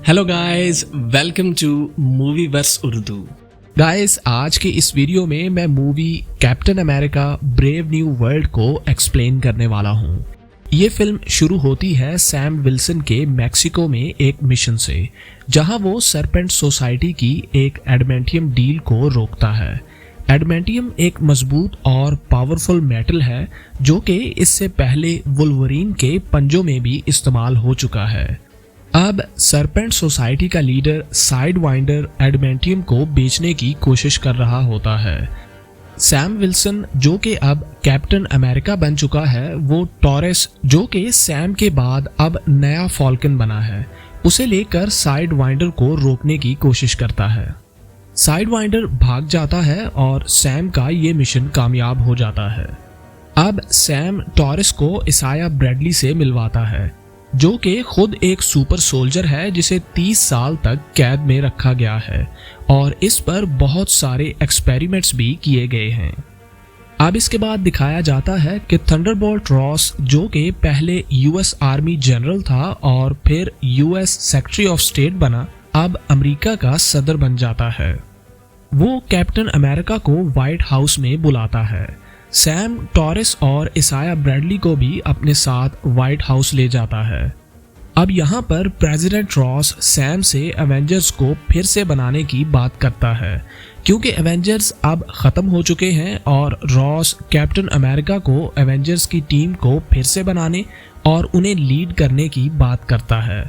Hello guys, welcome to movie verse Urdu. Guys, आज के इस वीडियो में मैं movie Captain America brave new world को एक्सप्लेन करने वाला हूँ। ये फिल्म शुरू होती है सैम विल्सन के मैक्सिको में एक मिशन से, जहां वो सरपेंट सोसाइटी की एक एडमेंटियम डील को रोकता है। एडमेंटियम एक मजबूत और पावरफुल मेटल है जो कि इससे पहले वुल्वरीन के पंजों में भी इस्तेमाल हो चुका है। अब सरपेंट सोसाइटी का लीडर साइडवाइंडर एडमेंटियम को बेचने की कोशिश कर रहा होता है। सैम विल्सन, जो कि अब कैप्टन अमेरिका बन चुका है, वो टॉरस, जो कि सैम के बाद अब नया फॉल्कन बना है, उसे लेकर साइडवाइंडर को रोकने की कोशिश करता है। साइडवाइंडर भाग जाता है और सैम का ये मिशन कामयाब हो जाता है। अब सैम टॉरस को इसाया ब्रैडली से मिलवाता है, जो कि खुद एक सुपर सोल्जर है जिसे 30 साल तक कैद में रखा गया है और इस पर बहुत सारे एक्सपेरिमेंट्स भी किए गए हैं। अब इसके बाद दिखाया जाता है कि थंडरबोल्ट रॉस, जो कि पहले यूएस आर्मी जनरल था और फिर यूएस सेक्रेटरी ऑफ स्टेट बना, अब अमेरिका का सदर बन जाता है। वो कैप्टन अमेरिका को व्हाइट हाउस में बुलाता है। सैम टॉरस और इसाया ब्रैडली को भी अपने साथ व्हाइट हाउस ले जाता है। अब यहाँ पर प्रेसिडेंट रॉस सैम से एवेंजर्स को फिर से बनाने की बात करता है, क्योंकि एवेंजर्स अब खत्म हो चुके हैं और रॉस कैप्टन अमेरिका को एवेंजर्स की टीम को फिर से बनाने और उन्हें लीड करने की बात करता है।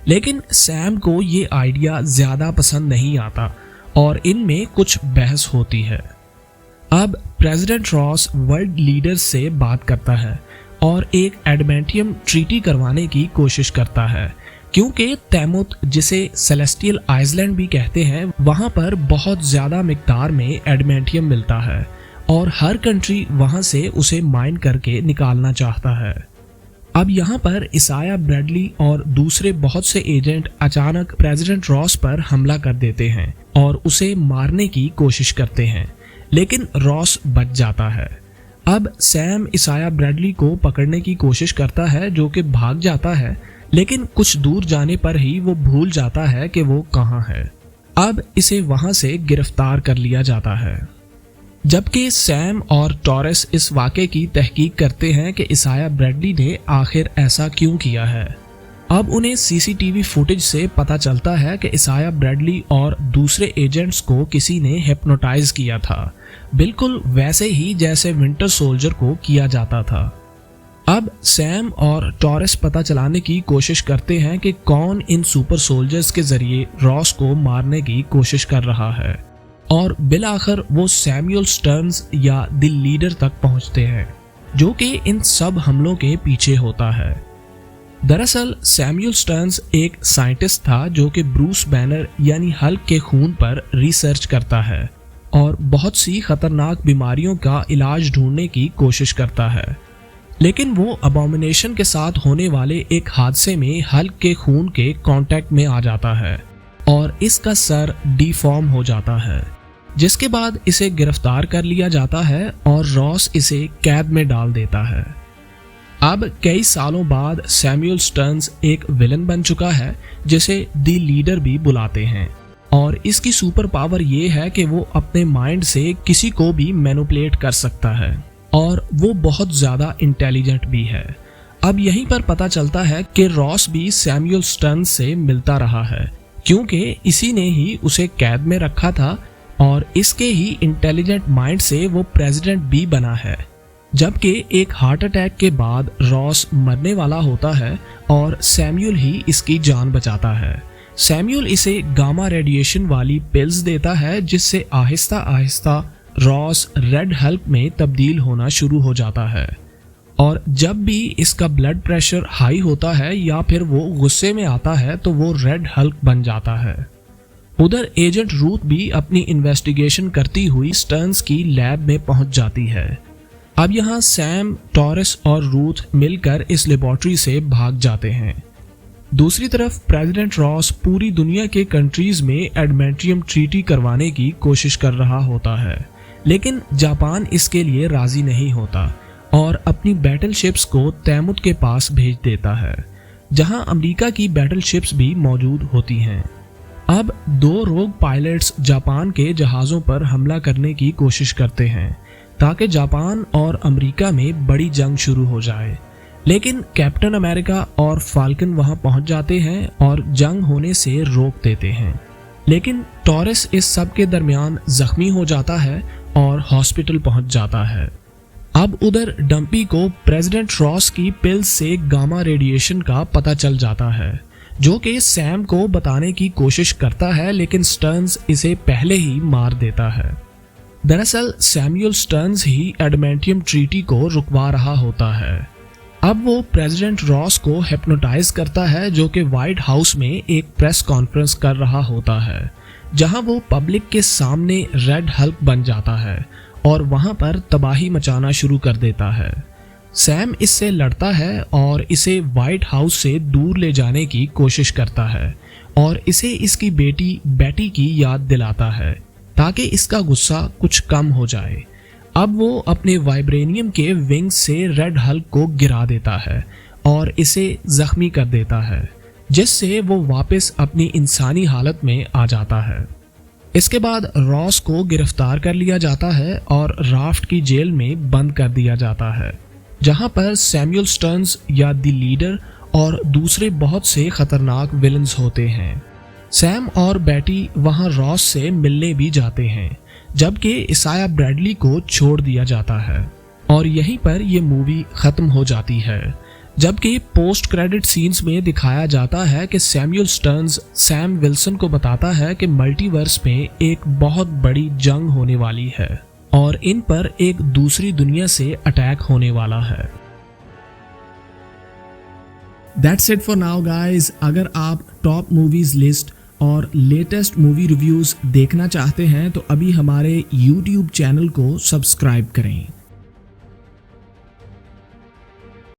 लेकिन सैम को ये आइडिया ज़्यादा पसंद नहीं आता और इनमें कुछ बहस होती है। अब प्रेसिडेंट रॉस वर्ल्ड लीडर्स से बात करता है और एक एडमेंटियम ट्रीटी करवाने की कोशिश करता है, क्योंकि तैमुत, जिसे सेलेस्टियल आइसलैंड भी कहते हैं, वहां पर बहुत ज़्यादा मिकदार में एडमेंटियम मिलता है और हर कंट्री वहां से उसे माइन करके निकालना चाहता है। अब यहाँ पर इसाया ब्रैडली और दूसरे बहुत से एजेंट अचानक प्रेसिडेंट रॉस पर हमला कर देते हैं और उसे मारने की कोशिश करते हैं, लेकिन रॉस बच जाता है। अब सैम इसाया ब्रैडली को पकड़ने की कोशिश करता है, जो कि भाग जाता है, लेकिन कुछ दूर जाने पर ही वो भूल जाता है कि वो कहाँ है। अब इसे वहां से गिरफ्तार कर लिया जाता है। जबकि सैम और टॉरस इस वाक़े की तहकीक करते हैं कि इसाया ब्रैडली ने आखिर ऐसा क्यों किया है। अब उन्हें सीसीटीवी फुटेज से पता चलता है कि इसाया ब्रैडली और दूसरे एजेंट्स को किसी ने हिप्नोटाइज किया था, बिल्कुल वैसे ही जैसे विंटर सोल्जर को किया जाता था। अब सैम और टॉरस पता चलाने की कोशिश करते हैं कि कौन इन सुपर सोल्जर्स के जरिए रॉस को मारने की कोशिश कर रहा है, और बिलाखिर वो सैमुअल स्टर्न्स या द लीडर तक पहुंचते हैं, जो कि इन सब हमलों के पीछे होता है। दरअसल सैमुअल स्टर्न्स एक साइंटिस्ट था जो कि ब्रूस बैनर यानी हल्क के खून पर रिसर्च करता है और बहुत सी खतरनाक बीमारियों का इलाज ढूंढने की कोशिश करता है। लेकिन वो अबॉमिनेशन के साथ होने वाले एक हादसे में हल्क के खून के कांटेक्ट में आ जाता है और इसका सर डिफॉर्म हो जाता है, जिसके बाद इसे गिरफ्तार कर लिया जाता है और रॉस इसे कैद में डाल देता है। अब कई सालों बाद सैमुअल स्टर्न्स एक विलन बन चुका है, जिसे द लीडर भी बुलाते हैं, और इसकी सुपर पावर ये है कि वो अपने माइंड से किसी को भी मैनिपुलेट कर सकता है और वो बहुत ज़्यादा इंटेलिजेंट भी है। अब यहीं पर पता चलता है कि रॉस भी सैमुअल स्टर्न्स से मिलता रहा है, क्योंकि इसी ने ही उसे कैद में रखा था और इसके ही इंटेलिजेंट माइंड से वो प्रेसिडेंट भी बना है। जबकि एक हार्ट अटैक के बाद रॉस मरने वाला होता है और सैमुअल ही इसकी जान बचाता है। सैमुअल इसे गामा रेडिएशन वाली पिल्स देता है, जिससे Aahista Aahista Ross red Hulk में तब्दील होना शुरू हो जाता है, और जब भी इसका ब्लड प्रेशर हाई होता है या फिर वो गुस्से में आता है तो वो रेड हल्क बन जाता है। उधर एजेंट रूथ भी अपनी इन्वेस्टिगेशन करती हुई स्टर्न्स की लैब में पहुंच जाती है। अब यहाँ सैम, टॉरस और रूथ मिलकर इस लेबोरेटरी से भाग जाते हैं। दूसरी तरफ प्रेसिडेंट रॉस पूरी दुनिया के कंट्रीज में एडमेंटियम ट्रीटी करवाने की कोशिश कर रहा होता है, लेकिन जापान इसके लिए राजी नहीं होता और अपनी बैटल शिप्स को तैमुत के पास भेज देता है। जहां अमेरिका की बैटलशिप्स भी मौजूद होती हैं। अब 2 रोग पायलट्स जापान के जहाज़ों पर हमला करने की कोशिश करते हैं ताकि जापान और अमेरिका में बड़ी जंग शुरू हो जाए, लेकिन कैप्टन अमेरिका और फाल्कन वहां पहुंच जाते हैं और जंग होने से रोक देते हैं। लेकिन टॉरस इस सब के दरमियान जख्मी हो जाता है और हॉस्पिटल पहुंच जाता है। अब उधर डम्पी को प्रेसिडेंट रॉस की पिल्स से गामा रेडिएशन का पता चल जाता है, जो कि सैम को बताने की कोशिश करता है, लेकिन स्टर्न्स इसे पहले ही मार देता है। दरअसल सैमुअल स्टर्न्स ही एडमेंटियम ट्रीटी को रुकवा रहा होता है। अब वो प्रेसिडेंट रॉस को हिप्नोटाइज करता है, जो कि व्हाइट हाउस में एक प्रेस कॉन्फ्रेंस कर रहा होता है, जहां वो पब्लिक के सामने रेड हल्क बन जाता है और वहां पर तबाही मचाना शुरू कर देता है। सैम इससे लड़ता है और इसे व्हाइट हाउस से दूर ले जाने की कोशिश करता है और इसे इसकी बेटी बेटी की याद दिलाता है ताकि इसका गुस्सा कुछ कम हो जाए। अब वो अपने वाइब्रेनियम के विंग्स से रेड हल्क को गिरा देता है और इसे जख्मी कर देता है, जिससे वो वापस अपनी इंसानी हालत में आ जाता है। इसके बाद रॉस को गिरफ्तार कर लिया जाता है और राफ्ट की जेल में बंद कर दिया जाता है, जहां पर सैमुअल स्टर्न्स या द लीडर और दूसरे बहुत से खतरनाक विलन्स होते हैं। सैम और बेटी वहां रॉस से मिलने भी जाते हैं, जबकि इसाया ब्रैडली को छोड़ दिया जाता है और यहीं पर यह मूवी खत्म हो जाती है। जबकि पोस्ट क्रेडिट सीन्स में दिखाया जाता है कि सैमुअल स्टर्न्स सैम विल्सन को बताता है कि मल्टीवर्स में एक बहुत बड़ी जंग होने वाली है और इन पर एक दूसरी दुनिया से अटैक होने वाला है। That's it for now guys। अगर आप टॉप मूवीज लिस्ट और लेटेस्ट मूवी रिव्यूज देखना चाहते हैं तो अभी हमारे YouTube चैनल को सब्सक्राइब करें।